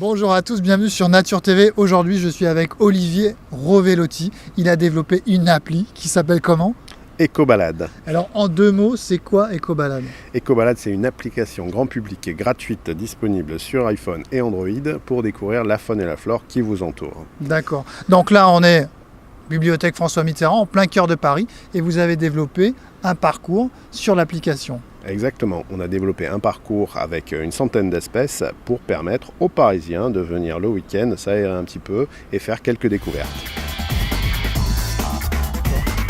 Bonjour à tous, bienvenue sur Nature TV. Aujourd'hui, je suis avec Olivier Rovellotti. Il a développé une appli qui s'appelle comment? Ecobalade. Alors, en deux mots, c'est quoi Ecobalade? Ecobalade, c'est une application grand public et gratuite disponible sur iPhone et Android pour découvrir la faune et la flore qui vous entourent. D'accord. Donc là, on est Bibliothèque François Mitterrand, en plein cœur de Paris, et vous avez développé un parcours sur l'application. Exactement. On a développé un parcours avec une centaine d'espèces pour permettre aux Parisiens de venir le week-end, s'aérer un petit peu et faire quelques découvertes.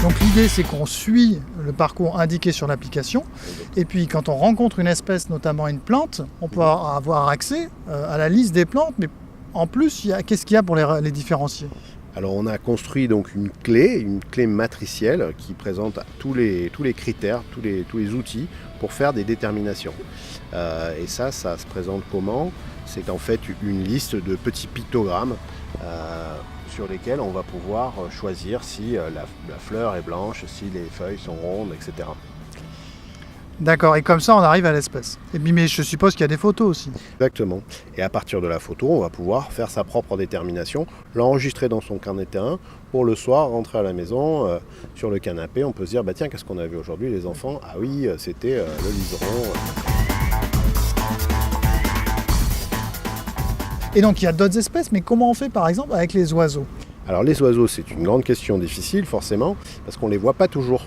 Donc l'idée, c'est qu'on suit le parcours indiqué sur l'application, et puis quand on rencontre une espèce, notamment une plante, on peut avoir accès à la liste des plantes, mais en plus, qu'est-ce qu'il y a pour les différencier? Alors on a construit donc une clé matricielle qui présente tous les critères, tous les outils pour faire des déterminations. Et ça se présente comment? C'est en fait une liste de petits pictogrammes sur lesquels on va pouvoir choisir si la fleur est blanche, si les feuilles sont rondes, etc. D'accord, et comme ça on arrive à l'espèce. Et puis, mais je suppose qu'il y a des photos aussi. Exactement. Et à partir de la photo, on va pouvoir faire sa propre détermination, l'enregistrer dans son carnet de terrain, pour le soir rentrer à la maison, sur le canapé, on peut se dire, bah tiens, qu'est-ce qu'on a vu aujourd'hui les enfants? Ah oui, c'était le liseron. Et donc il y a d'autres espèces, mais comment on fait par exemple avec les oiseaux? Alors les oiseaux, c'est une grande question difficile forcément, parce qu'on ne les voit pas toujours.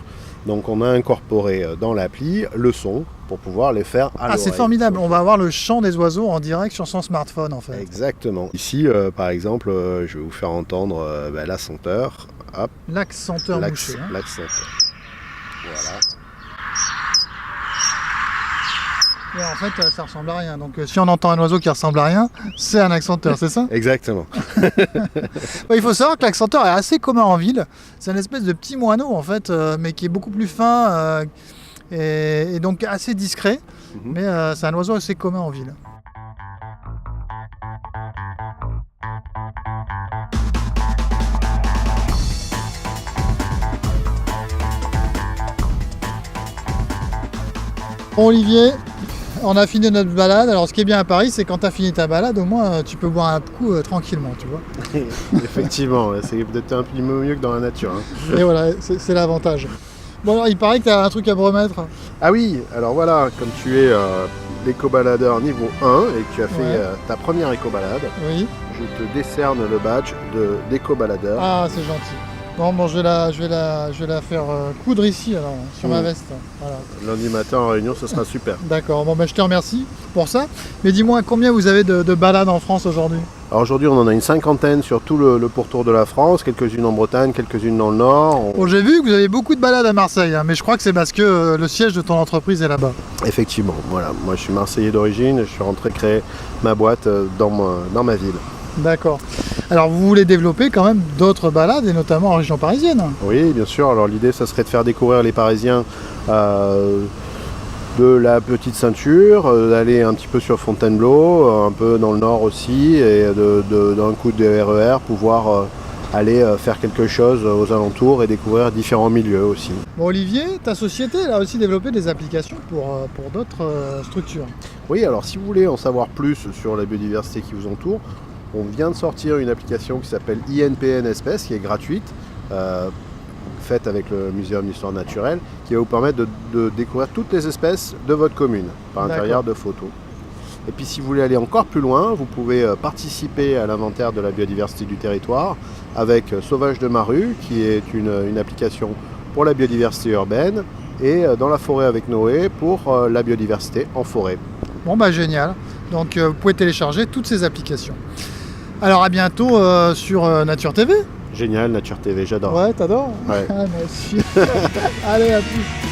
Donc on a incorporé dans l'appli le son pour pouvoir les faire à l'oreille. Ah, c'est formidable, on va avoir le chant des oiseaux en direct sur son smartphone en fait. Exactement. Ici par exemple, je vais vous faire entendre l'assenteur. Hop. L'accenteur mouché. Hein. L'accenteur. Voilà. Et en fait, ça ressemble à rien. Donc, si on entend un oiseau qui ressemble à rien, c'est un accenteur, c'est ça? Exactement. Il faut savoir que l'accenteur est assez commun en ville. C'est une espèce de petit moineau, en fait, mais qui est beaucoup plus fin et donc assez discret. Mais c'est un oiseau assez commun en ville. Bon, Olivier, on a fini notre balade. Alors ce qui est bien à Paris, c'est quand tu as fini ta balade, au moins tu peux boire un coup tranquillement, tu vois. Effectivement, c'est peut-être un peu mieux que dans la nature. Hein. Et voilà, c'est l'avantage. Bon alors il paraît que tu as un truc à me remettre. Ah oui, alors voilà, comme tu es l'éco-baladeur niveau 1 et que tu as fait ta première éco-balade, oui. Je te décerne le badge d'éco-baladeur. Ah, c'est gentil. Bon, je vais la faire coudre ici alors, sur ma veste. Voilà. Lundi matin en réunion, ce sera super. D'accord, bon je te remercie pour ça. Mais dis-moi, combien vous avez de balades en France aujourd'hui? Alors aujourd'hui, on en a une cinquantaine sur tout le pourtour de la France, quelques-unes en Bretagne, quelques-unes dans le Nord. Bon, j'ai vu que vous avez beaucoup de balades à Marseille, hein, mais je crois que c'est parce que le siège de ton entreprise est là-bas. Effectivement, voilà. Moi, je suis Marseillais d'origine, je suis rentré créer ma boîte dans ma ville. D'accord. Alors vous voulez développer quand même d'autres balades, et notamment en région parisienne? Oui, bien sûr. Alors l'idée, ça serait de faire découvrir les Parisiens de la Petite Ceinture, d'aller un petit peu sur Fontainebleau, un peu dans le Nord aussi, et d'un coup de RER, pouvoir aller faire quelque chose aux alentours et découvrir différents milieux aussi. Bon Olivier, ta société elle a aussi développé des applications pour d'autres structures. Oui, alors si vous voulez en savoir plus sur la biodiversité qui vous entoure, on vient de sortir une application qui s'appelle INPN Espèces, qui est gratuite, faite avec le Muséum d'Histoire Naturelle, qui va vous permettre de découvrir toutes les espèces de votre commune, par l'intérieur de photos. Et puis si vous voulez aller encore plus loin, vous pouvez participer à l'inventaire de la biodiversité du territoire avec Sauvage de Maru, qui est une application pour la biodiversité urbaine, et Dans la forêt avec Noé pour la biodiversité en forêt. Bon bah génial, donc vous pouvez télécharger toutes ces applications. Alors à bientôt sur Nature TV. Génial, Nature TV, j'adore. Ouais, t'adores? Ouais. Ah, moi aussi. Allez, à plus.